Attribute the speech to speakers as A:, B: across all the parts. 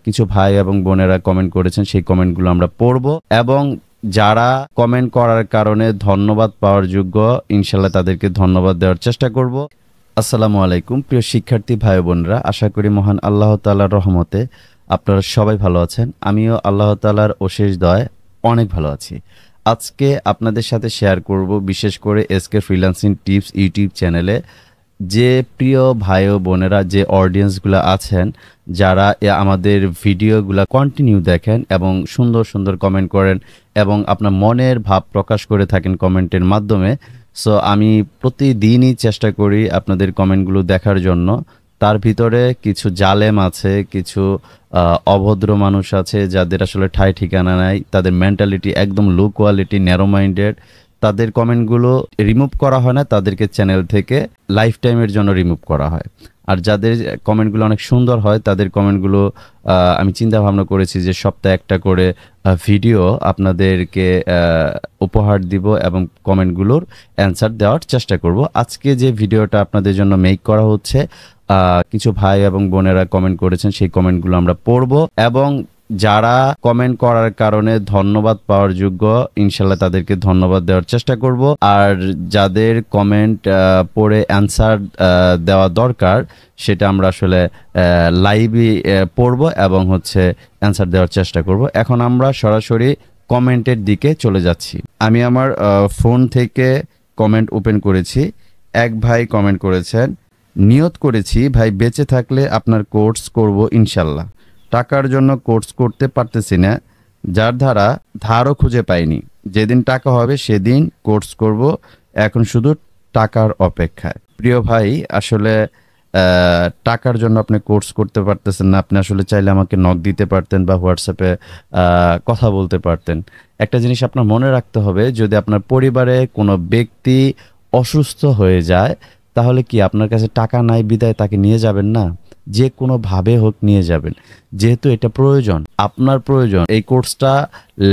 A: কিছু ভাই এবং বোনেরা কমেন্ট করেছেন, সেই কমেন্টগুলো আমরা পড়ব এবং যারা কমেন্ট করার কারণে ধন্যবাদ পাওয়ার যোগ্য ইনশাল্লাহ তাদেরকে ধন্যবাদ দেওয়ার চেষ্টা করব। আসসালামু আলাইকুম প্রিয় শিক্ষার্থী ভাই বোনরা, আশা করি মহান আল্লাহ তাআলার রহমতে আপনারা সবাই ভালো আছেন। আমিও আল্লাহ তাআলার অশেষ দয়ায় অনেক ভালো আছি। আজকে আপনাদের সাথে শেয়ার করব বিশেষ করে এসকে ফ্রিল্যান্সিং টিপস ইউটিউব চ্যানেলে যে প্রিয় ভাই ও বোনেরা, যে অডিয়েন্সগুলো আছেন, যারা আমাদের ভিডিওগুলো কন্টিনিউ দেখেন এবং সুন্দর সুন্দর কমেন্ট করেন এবং আপনার মনের ভাব প্রকাশ করে থাকেন কমেন্টের মাধ্যমে। সো আমি প্রতিদিনই চেষ্টা করি আপনাদের কমেন্টগুলো দেখার জন্য। তার ভিতরে কিছু জালেম আছে, কিছু অভদ্র মানুষ আছে যাদের আসলে ঠাঁই ঠিকানা নাই, তাদের মেন্টালিটি একদম লো কোয়ালিটি, ন্যারো মাইন্ডেড। তাদের কমেন্টগুলো রিমুভ করা হয় না, তাদেরকে চ্যানেল থেকে লাইফ টাইমের জন্য রিমুভ করা হয়। আর যাদের কমেন্টগুলো অনেক সুন্দর হয় তাদের কমেন্টগুলো আমি চিন্তা ভাবনা করেছি যে সপ্তাহে একটা করে ভিডিও আপনাদেরকে উপহার দিব এবং কমেন্টগুলোর অ্যান্সার দেওয়ার চেষ্টা করব। আজকে যে ভিডিওটা আপনাদের জন্য মেক করা হচ্ছে, কিছু ভাই এবং বোনেরা কমেন্ট করেছেন, সেই কমেন্টগুলো আমরা পড়ব এবং যারা কমেন্ট করার কারণে ধন্যবাদ পাওয়ার যোগ্য ইনশাল্লাহ তাদেরকে ধন্যবাদ দেওয়ার চেষ্টা করব। আর যাদের কমেন্ট পড়ে অ্যান্সার দেওয়া দরকার সেটা আমরা আসলে লাইভে পড়ব এবং অ্যান্সার দেওয়ার চেষ্টা করব। এখন আমরা সরাসরি কমেন্টের দিকে চলে যাচ্ছি। আমি আমার ফোন থেকে কমেন্ট ওপেন করেছি। এক ভাই কমেন্ট করেছেন, নিয়ত করেছি ভাই বেঁচে থাকলে আপনার কোর্স করব ইনশাল্লাহ। টাকার জন্য কোর্স করতে পারতেছি না, যার দ্বারা ধারও খুঁজে পাইনি। যেদিন টাকা হবে সেদিন কোর্স করব, এখন শুধু টাকার অপেক্ষায়। প্রিয় ভাই, আসলে টাকার জন্য আপনি কোর্স করতে পারতেছেন না। আপনি আসলে চাইলে আমাকে নক দিতে পারতেন বা হোয়াটসঅ্যাপে কথা বলতে পারতেন। একটা জিনিস আপনার মনে রাখতে হবে, যদি আপনার পরিবারে কোনো ব্যক্তি অসুস্থ হয়ে যায় তাহলে কি আপনার কাছে টাকা নাই বিদায় তাকে নিয়ে যাবেন না? যে কোনোভাবে হোক নিয়ে যাবেন, যেহেতু এটা প্রয়োজন, আপনার প্রয়োজন। এই কোর্সটা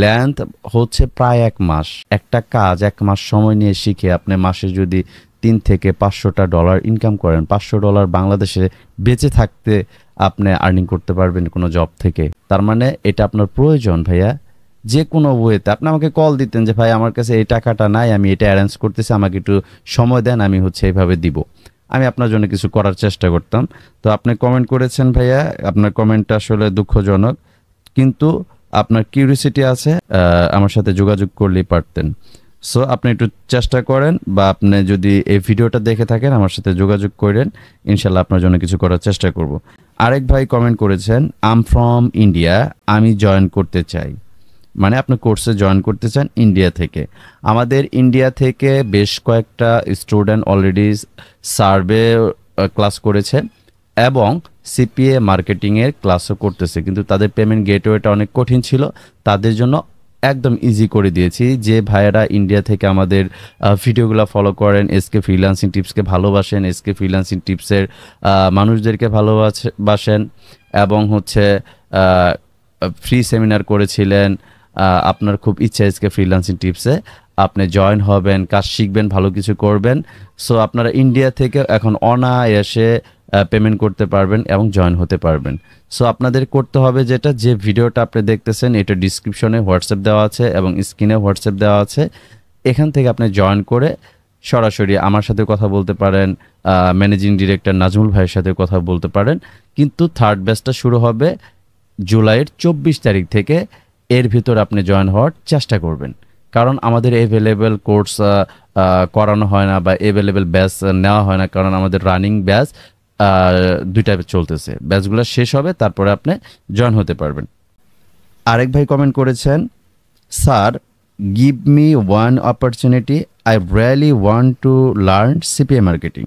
A: লেন্থ হচ্ছে প্রায় 1 মাস। একটা কাজ 1 মাস সময় নিয়ে শিখে আপনি মাসে যদি $300 থেকে $500 ইনকাম করেন, $500 বাংলাদেশে বেঁচে থাকতে আপনি আর্নিং করতে পারবেন কোনো জব থেকে। তার মানে এটা আপনার প্রয়োজন ভাইয়া। যে কোনো ওয়েতে আপনি আমাকে কল দিতেন যে ভাই আমার কাছে এই টাকাটা নাই, আমি এটা অ্যারেঞ্জ করতেছি, আমাকে একটু সময় দেন, আমি এইভাবে দিব। আমি আপনার জন্য কিছু করার চেষ্টা করতাম। তো আপনি কমেন্ট করেছেন ভাইয়া, আপনার কমেন্টটা আসলে দুঃখজনক, কিন্তু আপনার কিউরিওসিটি আছে, আমার সাথে যোগাযোগ করলেই পারতেন। সো আপনি একটু চেষ্টা করেন, বা আপনি যদি এই ভিডিওটা দেখে থাকেন আমার সাথে যোগাযোগ করেন, ইনশাল্লাহ আপনার জন্য কিছু করার চেষ্টা করব। আরেক ভাই কমেন্ট করেছেন, আই এম ফ্রম ইন্ডিয়া, আমি জয়েন করতে চাই। মানে আপনি কোর্সে জয়েন করতে চান ইন্ডিয়া থেকে। আমাদের ইন্ডিয়া থেকে বেশ কয়েকটা স্টুডেন্ট অলরেডি সার্ভে ক্লাস করেছে এবং সিপিএ মার্কেটিংয়ের ক্লাসও করতেছে, কিন্তু তাদের পেমেন্ট গেটওয়েটা অনেক কঠিন ছিল। তাদের জন্য একদম ইজি করে দিয়েছি। যে ভাইয়েরা ইন্ডিয়া থেকে আমাদের ভিডিওগুলো ফলো করেন, এসকে ফ্রিল্যান্সিং টিপসকে ভালোবাসেন, এসকে ফ্রিল্যান্সিং টিপসের মানুষদেরকে ভালোবাসেন এবং ফ্রি সেমিনার করেছিলেন, আপনার খুব ইচ্ছা এসকে ফ্রিল্যান্সিং টিপসে আপনি জয়েন হবেন, কাজ শিখবেন, ভালো কিছু করবেন। সো আপনারা ইন্ডিয়া থেকে এখন অনায়াসে পেমেন্ট করতে পারবেন এবং জয়েন হতে পারবেন। সো আপনাদের করতে হবে যেটা, যে ভিডিওটা আপনি দেখতেছেন এটা ডিসক্রিপশনে হোয়াটসঅ্যাপ দেওয়া আছে এবং স্ক্রিনে হোয়াটসঅ্যাপ দেওয়া আছে। এখান থেকে আপনি জয়েন করে সরাসরি আমার সাথে কথা বলতে পারেন, ম্যানেজিং ডিরেক্টর নাজমুল ভাইয়ের সাথে কথা বলতে পারেন। কিন্তু থার্ড ব্যাচটা শুরু হবে জুলাইয়ের 24 তারিখ থেকে। এর ভিতর আপনি জয়েন হওয়ার চেষ্টা করবেন, কারণ আমাদের অ্যাভেলেবেল কোর্স করানো হয় না বা অ্যাভেলেবেল ব্যাচ নেওয়া হয় না, কারণ আমাদের রানিং ব্যাচ 2টা চলতেছে। ব্যাচগুলো শেষ হবে, তারপরে আপনি জয়েন হতে পারবেন। আরেক ভাই কমেন্ট করেছেন, sir give me one opportunity, I really want to learn CPA marketing.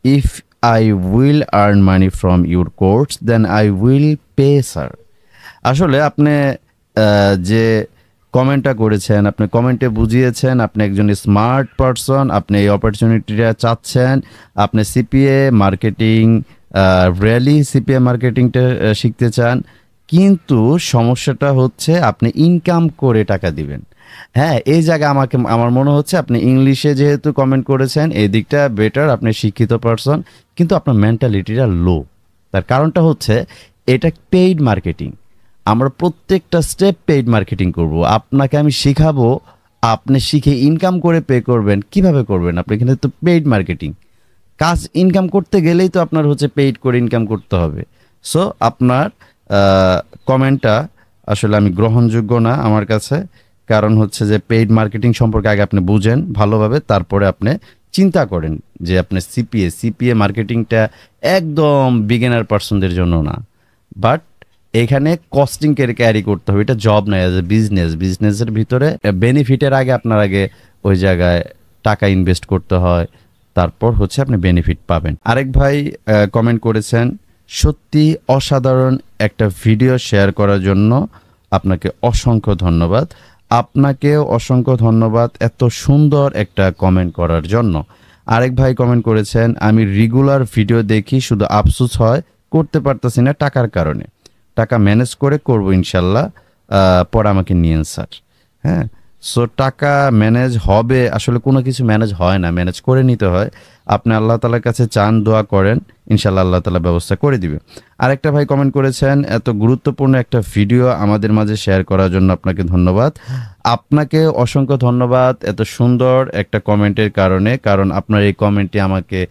A: If I will earn money from your course then I will pay sir. আসলে আপনি যে কমেন্টটা করেছেন, আপনি কমেন্টে বুঝিয়েছেন আপনি একজন স্মার্ট পারসন, আপনি এই অপরচুনিটিটা চাচ্ছেন, আপনি সিপিএ মার্কেটিং রিয়েলি সিপিএ মার্কেটিংটা শিখতে চান। কিন্তু সমস্যাটা হচ্ছে আপনি ইনকাম করে টাকা দিবেন। হ্যাঁ, এই জায়গায় আমার মনে হচ্ছে আপনি ইংলিশে যেহেতু কমেন্ট করেছেন এই দিকটা বেটার, আপনি শিক্ষিত পারসন, কিন্তু আপনার মেন্টালিটিটা লো। তার কারণটা হচ্ছে এটা পেইড মার্কেটিং। আমরা প্রত্যেকটা স্টেপ পেইড মার্কেটিং করব। আপনাকে আমি শেখাবো, আপনি শিখে ইনকাম করে পে করবেন। কিভাবে করবেন? আপনি এখানে তো পেইড মার্কেটিং কাজ, ইনকাম করতে গেলেই তো আপনার হচ্ছে পেইড করে ইনকাম করতে হবে। সো আপনার কমেন্টটা আসলে আমি গ্রহণযোগ্য না আমার কাছে, কারণ হচ্ছে যে পেইড মার্কেটিং সম্পর্কে আগে আপনি বুঝেন ভালোভাবে, তারপরে আপনি চিন্তা করেন যে আপনি সিপিএ মার্কেটিংটা একদম বিগিনার পার্সনদের জন্য না। বাট এখানে কস্টিং ক্যারি করতে হবে, এটা জব নয়, অ্যাজ এ বিজনেসের ভিতরে বেনিফিটের আগে আপনার আগে ওই জায়গায় টাকা ইনভেস্ট করতে হয়, তারপর হচ্ছে আপনি বেনিফিট পাবেন। আরেক ভাই কমেন্ট করেছেন, সত্যি অসাধারণ একটা ভিডিও শেয়ার করার জন্য আপনাকে অসংখ্য ধন্যবাদ। আপনাকেও অসংখ্য ধন্যবাদ এত সুন্দর একটা কমেন্ট করার জন্য। আরেক ভাই কমেন্ট করেছেন, আমি রেগুলার ভিডিও দেখি, শুধু আফসোস হয় করতে পারতেছি না টাকার কারণে। টাকা ম্যানেজ করে করব ইনশাল্লাহ, পরে আমাকে নিয়েন স্যার। হ্যাঁ, সো টাকা ম্যানেজ হবে, আসলে কোনো কিছু ম্যানেজ হয় না, ম্যানেজ করে নিতে হয়। আপনি আল্লাহ তাআলার কাছে চান, দোয়া করেন, ইনশাল্লাহ আল্লাহ তাআলা ব্যবস্থা করে দিবে। আরেকটা ভাই কমেন্ট করেছেন, এত গুরুত্বপূর্ণ একটা ভিডিও আমাদের মাঝে শেয়ার করার জন্য আপনাকে ধন্যবাদ। আপনাকে অসংখ্য ধন্যবাদ এত সুন্দর একটা কমেন্টের কারণে, কারণ আপনার এই কমেন্টটি আমাকে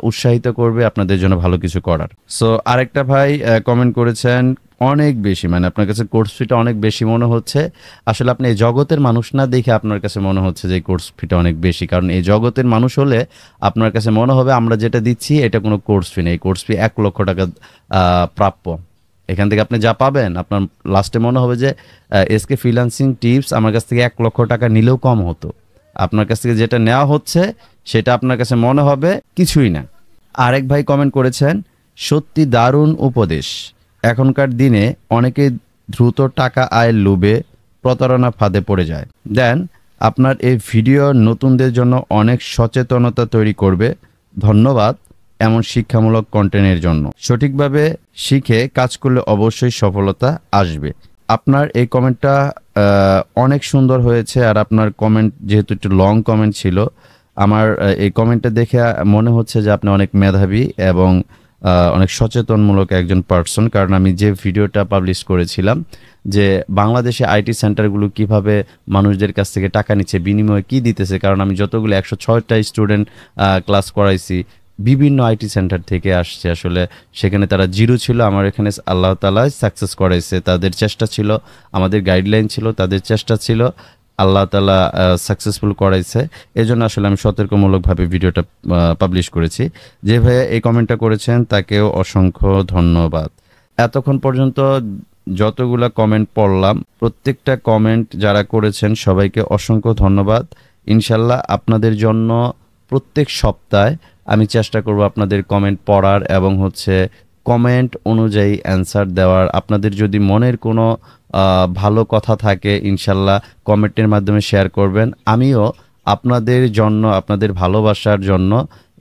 A: উৎসাহিত করবে আপনাদের জন্য ভালো কিছু করার। সো আরেকটা ভাই কমেন্ট করেছেন, অনেক বেশি, মানে আপনার কাছে কোর্স ফিটা অনেক বেশি মনে হচ্ছে। আসলে আপনি এই জগতের মানুষ না দেখে আপনার কাছে মনে হচ্ছে যে কোর্স ফিটা অনেক বেশি, কারণ এই জগতের মানুষ হলে আপনার কাছে মনে হবে আমরা যেটা দিচ্ছি এটা কোনো কোর্স ফি না, এই কোর্স ফি 1 লক্ষ টাকা প্রাপ্য। এখান থেকে আপনি যা পাবেন আপনার লাস্টে মনে হবে যে এসকে ফ্রিল্যান্সিং টিপস আমার কাছ থেকে 1 লক্ষ টাকা নিলেও কম হতো। আপনার কাছ থেকে যেটা নেওয়া হচ্ছে সেটা আপনার কাছে মনে হবে কিছুই না। আরেক ভাই কমেন্ট করেছেন, সত্যি দারুণ উপদেশ। এখনকার দিনে অনেকে দ্রুত টাকা আয়ের লোভে প্রতারণা ফাঁদে পড়ে যায়। দেন আপনার এই ভিডিও নতুনদের জন্য অনেক সচেতনতা তৈরি করবে। ধন্যবাদ এমন শিক্ষামূলক কন্টেন্টের জন্য। সঠিকভাবে শিখে কাজ করলে অবশ্যই সফলতা আসবে। আপনার এই কমেন্টটা অনেক সুন্দর হয়েছে, আর আপনার কমেন্ট যেহেতু একটু লং কমেন্ট ছিল, আমার এই কমেন্টটা দেখে মনে হচ্ছে যে আপনি অনেক মেধাবী এবং অনেক সচেতনমূলক একজন পার্সন। কারণ আমি যে ভিডিওটা পাবলিশ করেছিলাম যে বাংলাদেশে আইটি সেন্টারগুলো কিভাবে মানুষদের কাছ থেকে টাকা নিচ্ছে, বিনিময়ে কি দিতেছে, কারণ আমি যতগুলো 106টা স্টুডেন্ট ক্লাস করাইছি বিভিন্ন আইটি সেন্টার থেকে আসছে। আসলে সেখানে তারা জিরো ছিল, আমার এখানে আল্লাহ তাআলা সাকসেস করাইছে। তাদের চেষ্টা ছিল, আমাদের গাইডলাইন ছিল, তাদের চেষ্টা ছিল, আল্লাহ তাআলা সাকসেসফুল করাইছে। এই জন্য আসলে আমি সতর্কমূলকভাবে ভিডিওটা পাবলিশ করেছি। যে ভাইয়া এই কমেন্টটা করেছেন তাকেও অসংখ্য ধন্যবাদ। এতক্ষণ পর্যন্ত যতগুলা কমেন্ট পড়লাম, প্রত্যেকটা কমেন্ট যারা করেছেন সবাইকে অসংখ্য ধন্যবাদ। ইনশাল্লাহ আপনাদের জন্য প্রত্যেক সপ্তাহে আমি চেষ্টা করব আপনাদের কমেন্ট পড়ার এবং হচ্ছে কমেন্ট অনুযায়ী অ্যান্সার দেওয়ার। আপনাদের যদি মনের কোনো ভালো কথা থাকে ইনশাল্লাহ কমেন্টের মাধ্যমে শেয়ার করবেন। আমিও আপনাদের জন্য, আপনাদের ভালোবাসার জন্য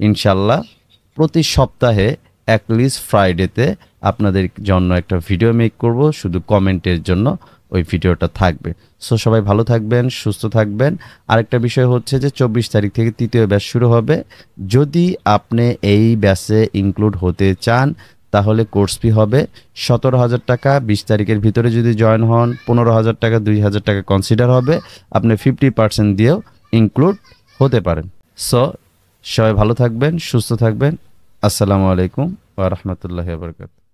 A: ইনশাল্লাহ প্রতি সপ্তাহে অ্যাটলিস্ট ফ্রাইডেতে আপনাদের জন্য একটা ভিডিও মেক করব, শুধু কমেন্টের জন্য ওই ভিডিওটা থাকবে। সো সবাই ভালো থাকবেন, সুস্থ থাকবেন। আরেকটা বিষয় হচ্ছে যে 24 তারিখ থেকে তৃতীয় ব্যাচ শুরু হবে। যদি আপনি এই ব্যাচে ইনক্লুড হতে চান তাহলে কোর্স ফি হবে 17,000 টাকা। 20 তারিখের ভিতরে যদি জয়েন হন 15,000 টাকা, 2,000 টাকা কনসিডার হবে। আপনি 50% দিয়েও ইনক্লুড হতে পারেন। সো সবাই ভালো থাকবেন, সুস্থ থাকবেন। আসসালামু আলাইকুম ওয়া রাহমাতুল্লাহি ওয়া বারাকাতুহু।